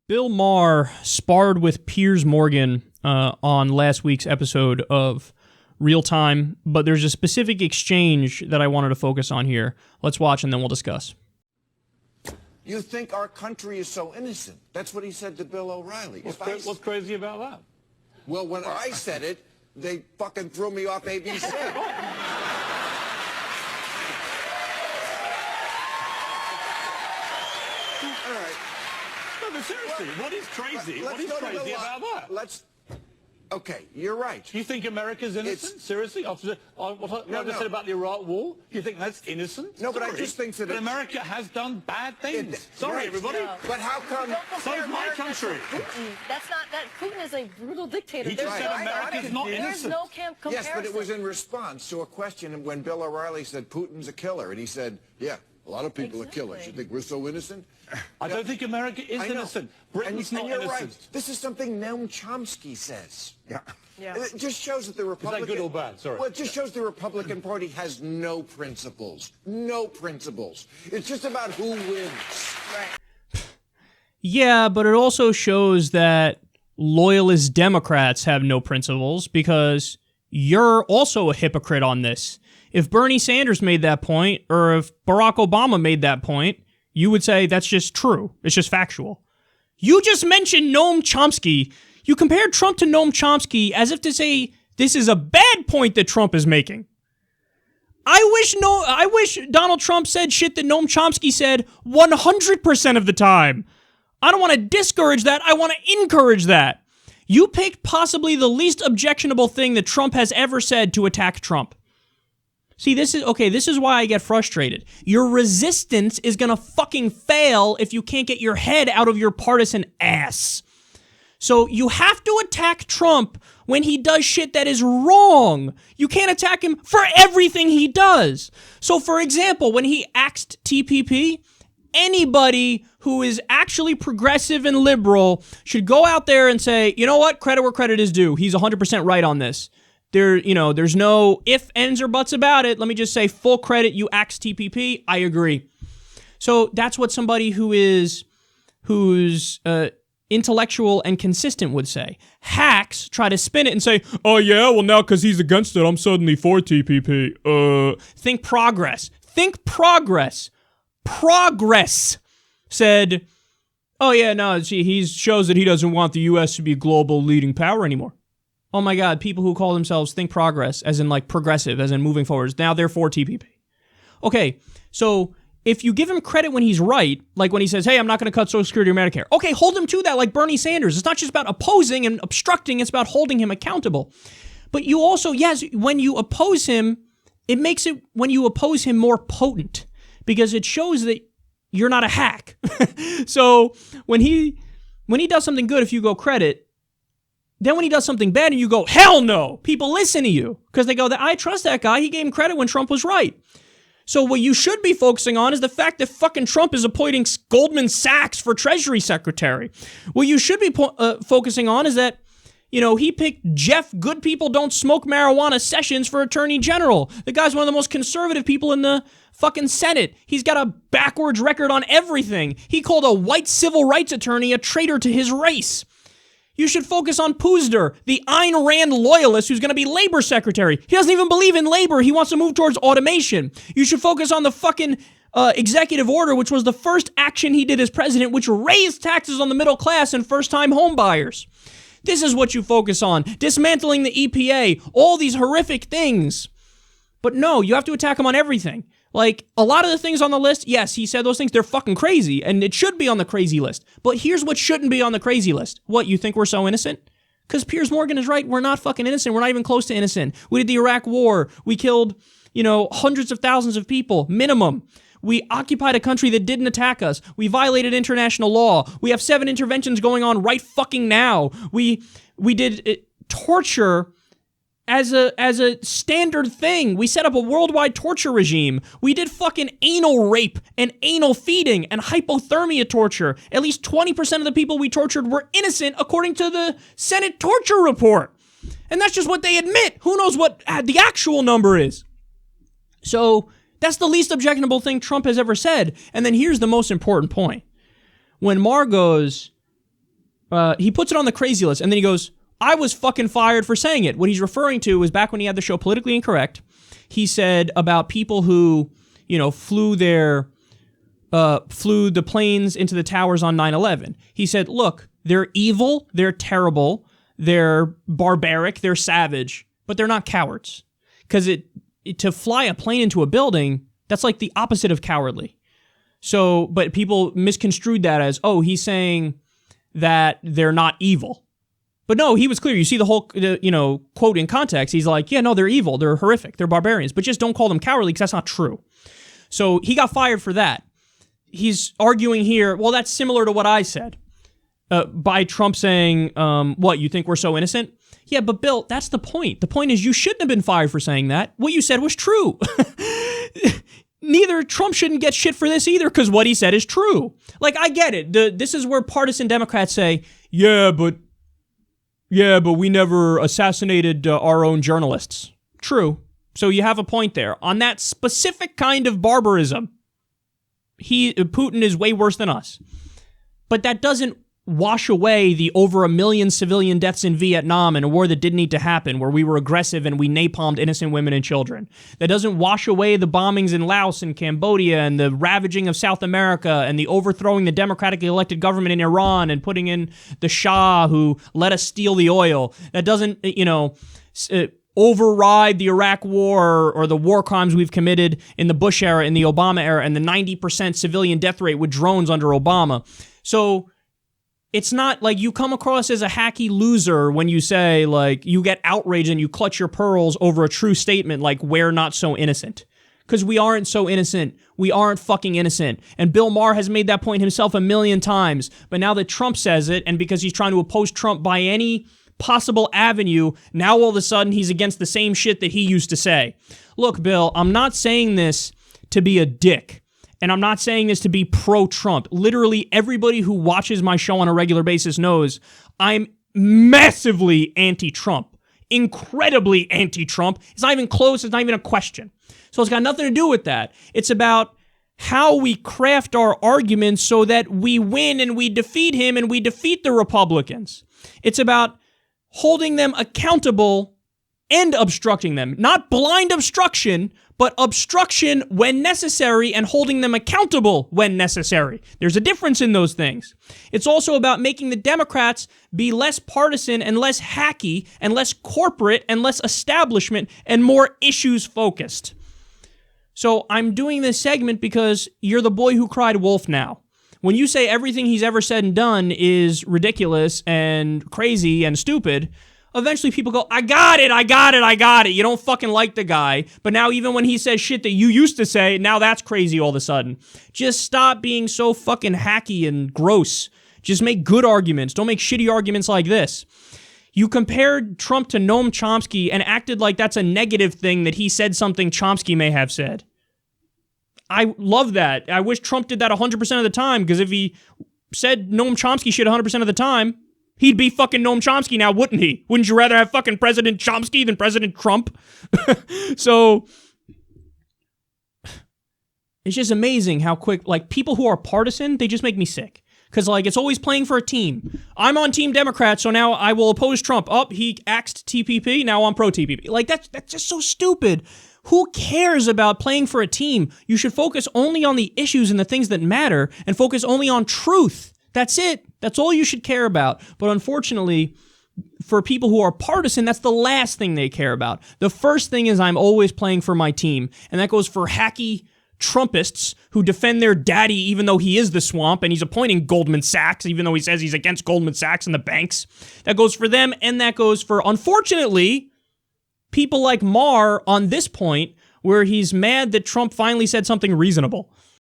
Bill Maher sparred with Piers Morgan on last week's episode of Real Time, but there's a specific exchange that I wanted to focus on here. Let's watch and then we'll discuss. You think our country is so innocent. That's what he said to Bill O'Reilly. What's crazy about that? Well, when I said it, they fucking threw me off ABC. All right. No, but seriously, what is crazy? What is crazy about that? Okay, you're right. You think America's innocent? Seriously? After what I just said about the Iraq War? You think that's innocent? No, but I just think that... But America has done bad things. Sorry, right. everybody. No. But how come... So is my country. Putin. That's not that. Putin is a brutal dictator. He just said America's not innocent. There's no comparison. Yes, but it was in response to a question when Bill O'Reilly said Putin's a killer, and he said, yeah, a lot of people are killers. You think we're so innocent? I don't think America is innocent. Britain's not innocent. Right. This is something Noam Chomsky says. Yeah. It just shows that the Republican... Is that good or bad? Sorry. Well, it just shows the Republican Party has no principles. No principles. It's just about who wins. Right. Yeah, but it also shows that loyalist Democrats have no principles because you're also a hypocrite on this. If Bernie Sanders made that point, or if Barack Obama made that point, you would say that's just true. It's just factual. You just mentioned Noam Chomsky. You compared Trump to Noam Chomsky as if to say this is a bad point that Trump is making. I wish Donald Trump said shit that Noam Chomsky said 100% of the time. I don't want to discourage that. I want to encourage that. You picked possibly the least objectionable thing that Trump has ever said to attack Trump. See, this is why I get frustrated. Your resistance is gonna fucking fail if you can't get your head out of your partisan ass. So you have to attack Trump when he does shit that is wrong. You can't attack him for everything he does. So for example, when he axed TPP, anybody who is actually progressive and liberal should go out there and say, you know what, credit where credit is due. He's 100% right on this. There's no ifs, ands, or buts about it. Let me just say full credit. You axe TPP. I agree. So that's what somebody who's intellectual and consistent would say. Hacks try to spin it and say, oh yeah, well now because he's against it, I'm suddenly for TPP. Think progress. Think progress. Progress said, oh yeah, no, he shows that he doesn't want the U.S. to be a global leading power anymore. Oh my God, people who call themselves think progress, as in like progressive, as in moving forwards, now they're for TPP. Okay, so if you give him credit when he's right, like when he says, hey, I'm not going to cut Social Security or Medicare, okay, hold him to that like Bernie Sanders. It's not just about opposing and obstructing, it's about holding him accountable. But you also, yes, when you oppose him, it makes it, when you oppose him, more potent, because it shows that you're not a hack. So when he does something good, if you go credit, then when he does something bad and you go, hell no, people listen to you because they go, I trust that guy. He gave him credit when Trump was right. So what you should be focusing on is the fact that fucking Trump is appointing Goldman Sachs for Treasury Secretary. What you should be focusing on is that, he picked Jeff Good People Don't Smoke Marijuana Sessions for Attorney General. The guy's one of the most conservative people in the fucking Senate. He's got a backwards record on everything. He called a white civil rights attorney a traitor to his race. You should focus on Pouzder, the Ayn Rand loyalist who's going to be labor secretary. He doesn't even believe in labor. He wants to move towards automation. You should focus on the fucking executive order, which was the first action he did as president, which raised taxes on the middle class and first-time home buyers. This is what you focus on. Dismantling the EPA, all these horrific things. But no, you have to attack him on everything. Like, a lot of the things on the list, yes, he said those things, they're fucking crazy, and it should be on the crazy list. But here's what shouldn't be on the crazy list. What, you think we're so innocent? Because Piers Morgan is right, we're not fucking innocent, we're not even close to innocent. We did the Iraq War, we killed, hundreds of thousands of people, minimum. We occupied a country that didn't attack us. We violated international law. We have 7 interventions going on right fucking now. We did torture as a standard thing. We set up a worldwide torture regime. We did fucking anal rape and anal feeding and hypothermia torture. At least 20% of the people we tortured were innocent, according to the Senate torture report. And that's just what they admit. Who knows what the actual number is? So that's the least objectionable thing Trump has ever said. And then here's the most important point. When Maher goes, he puts it on the crazy list, and then he goes, I was fucking fired for saying it. What he's referring to was back when he had the show Politically Incorrect. He said about people who, flew the planes into the towers on 9/11. He said, look, they're evil, they're terrible, they're barbaric, they're savage, but they're not cowards. Because to fly a plane into a building, that's like the opposite of cowardly. So, but people misconstrued that as, oh, he's saying that they're not evil. But no, he was clear. You see the whole, quote in context. He's like, yeah, no, they're evil. They're horrific. They're barbarians. But just don't call them cowardly because that's not true. So he got fired for that. He's arguing here, well, that's similar to what I said by Trump saying, what, you think we're so innocent? Yeah, but Bill, that's the point. The point is you shouldn't have been fired for saying that. What you said was true. Neither Trump shouldn't get shit for this either because what he said is true. Like, I get it. This is where partisan Democrats say, yeah, but we never assassinated our own journalists. True. So you have a point there. On that specific kind of barbarism, Putin is way worse than us. But that doesn't wash away the over 1 million civilian deaths in Vietnam in a war that didn't need to happen, where we were aggressive and we napalmed innocent women and children. That doesn't wash away the bombings in Laos and Cambodia and the ravaging of South America and the overthrowing the democratically elected government in Iran and putting in the Shah who let us steal the oil. That doesn't, override the Iraq war or the war crimes we've committed in the Bush era, in the Obama era, and the 90% civilian death rate with drones under Obama. So it's not like you come across as a hacky loser when you say, like, you get outraged and you clutch your pearls over a true statement like, we're not so innocent. Because we aren't so innocent. We aren't fucking innocent. And Bill Maher has made that point himself 1 million times. But now that Trump says it, and because he's trying to oppose Trump by any possible avenue, now all of a sudden he's against the same shit that he used to say. Look, Bill, I'm not saying this to be a dick. And I'm not saying this to be pro-Trump. Literally everybody who watches my show on a regular basis knows I'm massively anti-Trump. Incredibly anti-Trump. It's not even close. It's not even a question. So it's got nothing to do with that. It's about how we craft our arguments so that we win and we defeat him and we defeat the Republicans. It's about holding them accountable and obstructing them. Not blind obstruction, but obstruction when necessary and holding them accountable when necessary. There's a difference in those things. It's also about making the Democrats be less partisan and less hacky and less corporate and less establishment and more issues focused. So I'm doing this segment because you're the boy who cried wolf now. When you say everything he's ever said and done is ridiculous and crazy and stupid, eventually people go, I got it. You don't fucking like the guy. But now even when he says shit that you used to say, now that's crazy all of a sudden. Just stop being so fucking hacky and gross. Just make good arguments. Don't make shitty arguments like this. You compared Trump to Noam Chomsky and acted like that's a negative thing that he said something Chomsky may have said. I love that. I wish Trump did that 100% of the time, because if he said Noam Chomsky shit 100% of the time, he'd be fucking Noam Chomsky now, wouldn't he? Wouldn't you rather have fucking President Chomsky than President Trump? So it's just amazing how quick, like, people who are partisan, they just make me sick. Because, like, it's always playing for a team. I'm on Team Democrat, so now I will oppose Trump. Oh, he axed TPP, now I'm pro-TPP. Like, that's just so stupid. Who cares about playing for a team? You should focus only on the issues and the things that matter and focus only on truth. That's it. That's all you should care about. But unfortunately, for people who are partisan, that's the last thing they care about. The first thing is I'm always playing for my team. And that goes for hacky Trumpists who defend their daddy even though he is the swamp and he's appointing Goldman Sachs, even though he says he's against Goldman Sachs and the banks. That goes for them, and that goes for, unfortunately, people like Maher on this point, where he's mad that Trump finally said something reasonable.